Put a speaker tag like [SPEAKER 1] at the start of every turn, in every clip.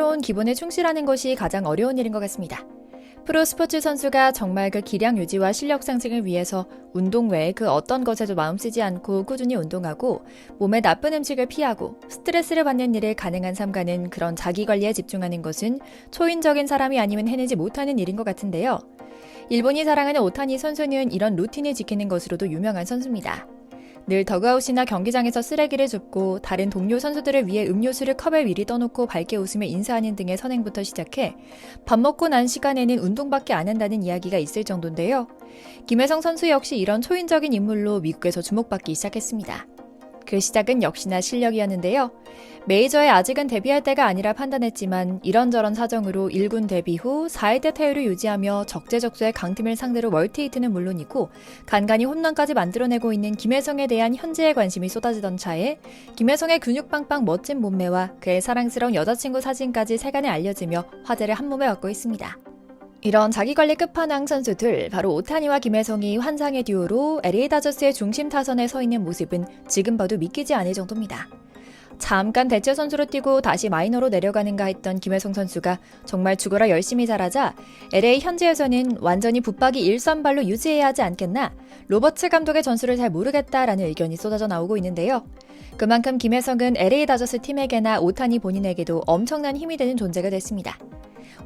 [SPEAKER 1] 말대로는 기본에 충실하는 것이 가장 어려운 일인 것 같습니다. 프로 스포츠 선수가 정말 그 기량 유지와 실력 상승을 위해서 운동 외에 그 어떤 것에도 마음 쓰지 않고 꾸준히 운동하고 몸에 나쁜 음식을 피하고 스트레스를 받는 일을 가능한 삼가는 그런 자기 관리에 집중하는 것은 초인적인 사람이 아니면 해내지 못하는 일인 것 같은데요. 일본이 자랑하는 오타니 선수는 이런 루틴을 지키는 것으로도 유명한 선수입니다. 늘 더그아웃이나 경기장에서 쓰레기를 줍고 다른 동료 선수들을 위해 음료수를 컵에 미리 떠놓고 밝게 웃으며 인사하는 등의 선행부터 시작해 밥 먹고 난 시간에는 운동밖에 안 한다는 이야기가 있을 정도인데요. 김혜성 선수 역시 이런 초인적인 인물로 미국에서 주목받기 시작했습니다. 그 시작은 역시나 실력이었는데요. 메이저에 아직은 데뷔할 때가 아니라 판단했지만 이런저런 사정으로 1군 데뷔 후 4회대 타율을 유지하며 적재적소의 강팀을 상대로 멀티히트는 물론이고 간간히 홈런까지 만들어내고 있는 김혜성에 대한 현지의 관심이 쏟아지던 차에 김혜성의 근육빵빵 멋진 몸매와 그의 사랑스러운 여자친구 사진까지 세간에 알려지며 화제를 한몸에 얻고 있습니다. 이런 자기관리 끝판왕 선수들, 바로 오타니와 김혜성이 환상의 듀오로 LA 다저스의 중심 타선에 서 있는 모습은 지금 봐도 믿기지 않을 정도입니다. 잠깐 대체 선수로 뛰고 다시 마이너로 내려가는가 했던 김혜성 선수가 정말 죽어라 열심히 잘하자 LA 현지에서는 완전히 붙박이 일선발로 유지해야 하지 않겠나? 로버츠 감독의 전술을 잘 모르겠다라는 의견이 쏟아져 나오고 있는데요. 그만큼 김혜성은 LA 다저스 팀에게나 오타니 본인에게도 엄청난 힘이 되는 존재가 됐습니다.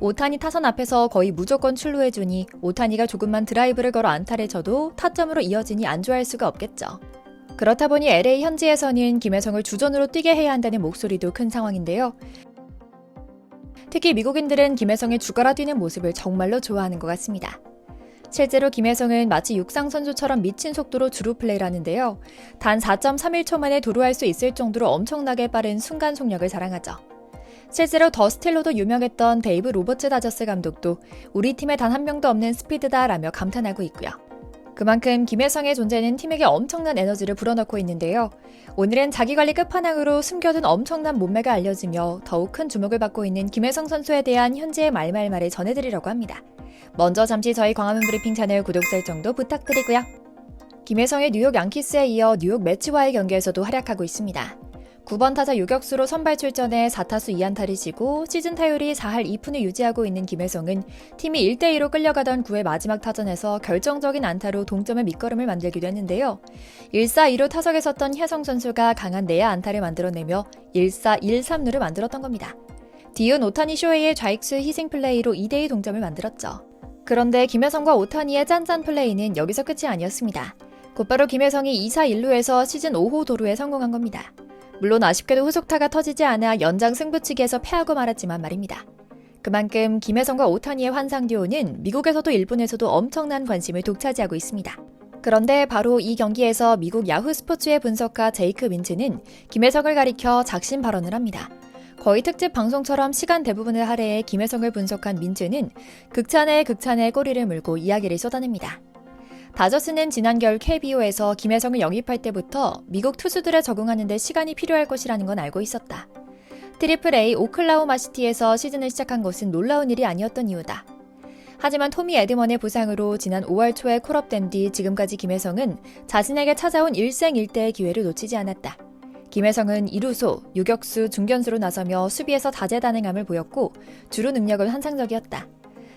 [SPEAKER 1] 오타니 타선 앞에서 거의 무조건 출루해주니 오타니가 조금만 드라이브를 걸어 안타를 쳐도 타점으로 이어지니 안 좋아할 수가 없겠죠. 그렇다 보니 LA 현지에서는 김혜성을 주전으로 뛰게 해야 한다는 목소리도 큰 상황인데요. 특히 미국인들은 김혜성의 죽어라 뛰는 모습을 정말로 좋아하는 것 같습니다. 실제로 김혜성은 마치 육상 선수처럼 미친 속도로 주루 플레이를 하는데요. 단 4.31초 만에 도루할 수 있을 정도로 엄청나게 빠른 순간 속력을 자랑하죠. 실제로 더 스틸로도 유명했던 데이브 로버츠 다저스 감독도 우리 팀에 단 한 명도 없는 스피드다라며 감탄하고 있고요. 그만큼 김혜성의 존재는 팀에게 엄청난 에너지를 불어넣고 있는데요. 오늘은 자기관리 끝판왕으로 숨겨둔 엄청난 몸매가 알려지며 더욱 큰 주목을 받고 있는 김혜성 선수에 대한 현재의 말말말을 전해드리려고 합니다. 먼저 잠시 저희 광화문 브리핑 채널 구독 설정도 부탁드리고요. 김혜성의 뉴욕 양키스에 이어 뉴욕 매츠와의 경기에서도 활약하고 있습니다. 9번 타자 유격수로 선발 출전해 4타수 2안타를 치고 시즌 타율이 4할 2푼을 유지하고 있는 김혜성은 팀이 1대2로 끌려가던 9회 마지막 타전에서 결정적인 안타로 동점의 밑거름을 만들기도 했는데요. 1사2루 타석에 섰던 혜성 선수가 강한 내야 안타를 만들어내며 1사 1-3루를 만들었던 겁니다. 뒤은 오타니 쇼헤이의 좌익수 희생 플레이로 2대2 동점을 만들었죠. 그런데 김혜성과 오타니의 짠짠 플레이는 여기서 끝이 아니었습니다. 곧바로 김혜성이 2사 1루에서 시즌 5호 도루에 성공한 겁니다. 물론 아쉽게도 후속타가 터지지 않아 연장 승부치기에서 패하고 말았지만 말입니다. 그만큼 김혜성과 오타니의 환상 듀오는 미국에서도 일본에서도 엄청난 관심을 독차지하고 있습니다. 그런데 바로 이 경기에서 미국 야후 스포츠의 분석가 제이크 민츠는 김혜성을 가리켜 작심 발언을 합니다. 거의 특집 방송처럼 시간 대부분을 할애해 김혜성을 분석한 민츠는 극찬에 극찬에 꼬리를 물고 이야기를 쏟아냅니다. 다저스는 지난 겨울 KBO에서 김혜성을 영입할 때부터 미국 투수들에 적응하는 데 시간이 필요할 것이라는 건 알고 있었다. 트리플 A 오클라호마 시티에서 시즌을 시작한 것은 놀라운 일이 아니었던 이유다. 하지만 토미 에드먼의 부상으로 지난 5월 초에 콜업된 뒤 지금까지 김혜성은 자신에게 찾아온 일생일대의 기회를 놓치지 않았다. 김혜성은 2루수, 유격수, 중견수로 나서며 수비에서 다재다능함을 보였고 주루 능력은 환상적이었다.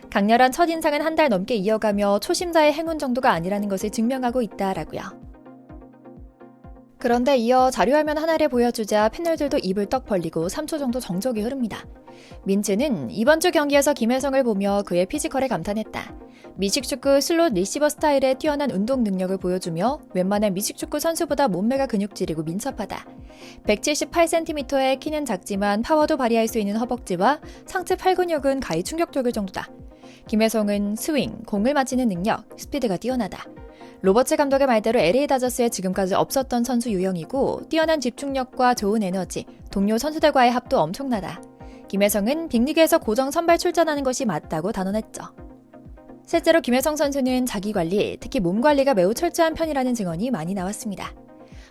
[SPEAKER 1] 강렬한 첫인상은 한 달 넘게 이어가며 초심자의 행운 정도가 아니라는 것을 증명하고 있다라고요. 그런데 이어 자료화면 하나를 보여주자 패널들도 입을 떡 벌리고 3초 정도 정적이 흐릅니다. 민츠는 이번 주 경기에서 김혜성을 보며 그의 피지컬에 감탄했다. 미식축구 슬롯 리시버 스타일의 뛰어난 운동 능력을 보여주며 웬만한 미식축구 선수보다 몸매가 근육질이고 민첩하다. 178cm의 키는 작지만 파워도 발휘할 수 있는 허벅지와 상체 팔근육은 가히 충격적일 정도다. 김혜성은 스윙, 공을 맞히는 능력, 스피드가 뛰어나다. 로버츠 감독의 말대로 LA 다저스에 지금까지 없었던 선수 유형이고 뛰어난 집중력과 좋은 에너지, 동료 선수들과의 합도 엄청나다. 김혜성은 빅리그에서 고정 선발 출전하는 것이 맞다고 단언했죠. 실제로 김혜성 선수는 자기관리, 특히 몸관리가 매우 철저한 편이라는 증언이 많이 나왔습니다.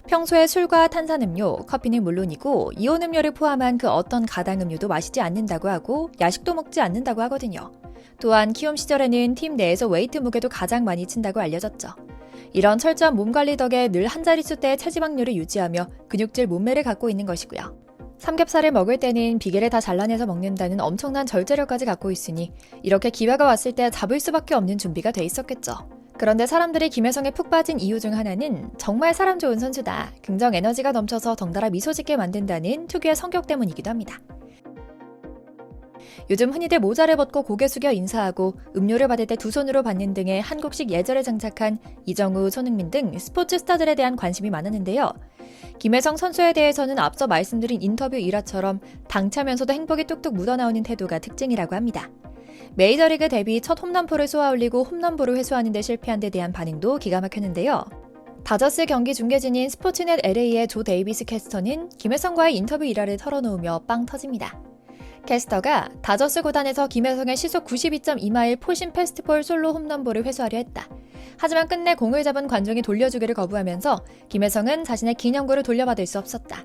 [SPEAKER 1] 평소에 술과 탄산음료, 커피는 물론이고 이온음료를 포함한 그 어떤 가당음료도 마시지 않는다고 하고 야식도 먹지 않는다고 하거든요. 또한 키움 시절에는 팀 내에서 웨이트 무게도 가장 많이 친다고 알려졌죠. 이런 철저한 몸관리 덕에 늘 한 자릿수대의 체지방률을 유지하며 근육질 몸매를 갖고 있는 것이고요. 삼겹살을 먹을 때는 비계를 다 잘라내서 먹는다는 엄청난 절제력까지 갖고 있으니 이렇게 기회가 왔을 때 잡을 수밖에 없는 준비가 돼 있었겠죠. 그런데 사람들이 김혜성에 푹 빠진 이유 중 하나는 정말 사람 좋은 선수다, 긍정 에너지가 넘쳐서 덩달아 미소 짓게 만든다는 특유의 성격 때문이기도 합니다. 요즘 흔히들 모자를 벗고 고개 숙여 인사하고 음료를 받을 때 두 손으로 받는 등의 한국식 예절을 장착한 이정우, 손흥민 등 스포츠 스타들에 대한 관심이 많았는데요. 김혜성 선수에 대해서는 앞서 말씀드린 인터뷰 일화처럼 당차면서도 행복이 뚝뚝 묻어나오는 태도가 특징이라고 합니다. 메이저리그 데뷔 첫 홈런포를 쏘아올리고 홈런볼을 회수하는 데 실패한 데 대한 반응도 기가 막혔는데요. 다저스 경기 중계진인 스포츠넷 LA의 조 데이비스 캐스터는 김혜성과의 인터뷰 일화를 털어놓으며 빵 터집니다. 캐스터가 다저스 구단에서 김혜성의 시속 92.2마일 포신 패스트볼 솔로 홈런볼을 회수하려 했다. 하지만 끝내 공을 잡은 관중이 돌려주기를 거부하면서 김혜성은 자신의 기념구를 돌려받을 수 없었다.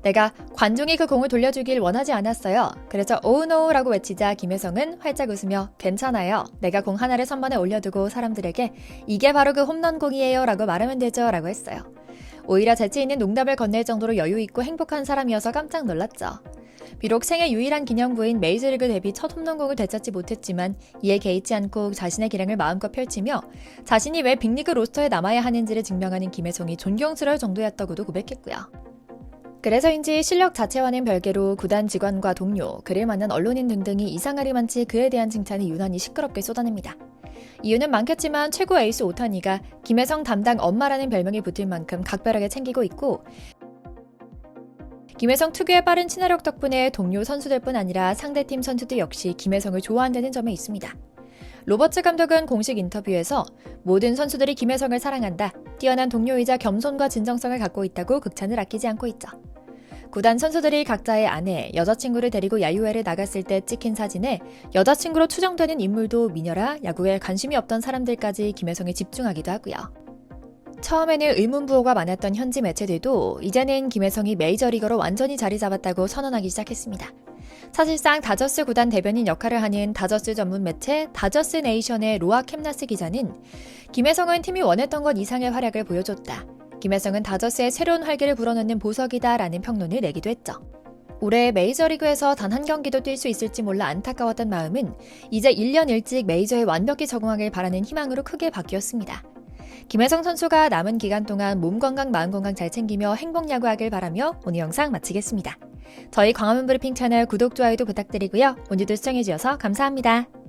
[SPEAKER 1] 내가 관중이 그 공을 돌려주길 원하지 않았어요. 그래서 오우노우라고 외치자 김혜성은 활짝 웃으며 괜찮아요. 내가 공 하나를 선반에 올려두고 사람들에게 이게 바로 그 홈런공이에요 라고 말하면 되죠 라고 했어요. 오히려 재치 있는 농담을 건넬 정도로 여유있고 행복한 사람이어서 깜짝 놀랐죠. 비록 생애 유일한 기념구인 메이저리그 데뷔 첫 홈런공을 되찾지 못했지만 이에 개의치 않고 자신의 기량을 마음껏 펼치며 자신이 왜 빅리그 로스터에 남아야 하는지를 증명하는 김혜성이 존경스러울 정도였다고도 고백했고요. 그래서인지 실력 자체와는 별개로 구단 직원과 동료, 그를 만난 언론인 등등이 이상하리 많지 그에 대한 칭찬이 유난히 시끄럽게 쏟아냅니다. 이유는 많겠지만 최고 에이스 오타니가 김혜성 담당 엄마라는 별명이 붙을 만큼 각별하게 챙기고 있고, 김혜성 특유의 빠른 친화력 덕분에 동료 선수들뿐 아니라 상대팀 선수들 역시 김혜성을 좋아한다는 점에 있습니다. 로버츠 감독은 공식 인터뷰에서 모든 선수들이 김혜성을 사랑한다, 뛰어난 동료이자 겸손과 진정성을 갖고 있다고 극찬을 아끼지 않고 있죠. 구단 선수들이 각자의 아내, 여자친구를 데리고 야유회를 나갔을 때 찍힌 사진에 여자친구로 추정되는 인물도 미녀라 야구에 관심이 없던 사람들까지 김혜성에 집중하기도 하고요. 처음에는 의문부호가 많았던 현지 매체들도 이제는 김혜성이 메이저리거로 완전히 자리 잡았다고 선언하기 시작했습니다. 사실상 다저스 구단 대변인 역할을 하는 다저스 전문 매체 다저스 네이션의 로아 캠나스 기자는 김혜성은 팀이 원했던 것 이상의 활약을 보여줬다. 김혜성은 다저스의 새로운 활기를 불어넣는 보석이다 라는 평론을 내기도 했죠. 올해 메이저리그에서 단 한 경기도 뛸 수 있을지 몰라 안타까웠던 마음은 이제 1년 일찍 메이저에 완벽히 적응하길 바라는 희망으로 크게 바뀌었습니다. 김혜성 선수가 남은 기간 동안 몸 건강, 마음 건강 잘 챙기며 행복 야구하길 바라며 오늘 영상 마치겠습니다. 저희 광화문 브리핑 채널 구독, 좋아요도 부탁드리고요. 오늘도 시청해주셔서 감사합니다.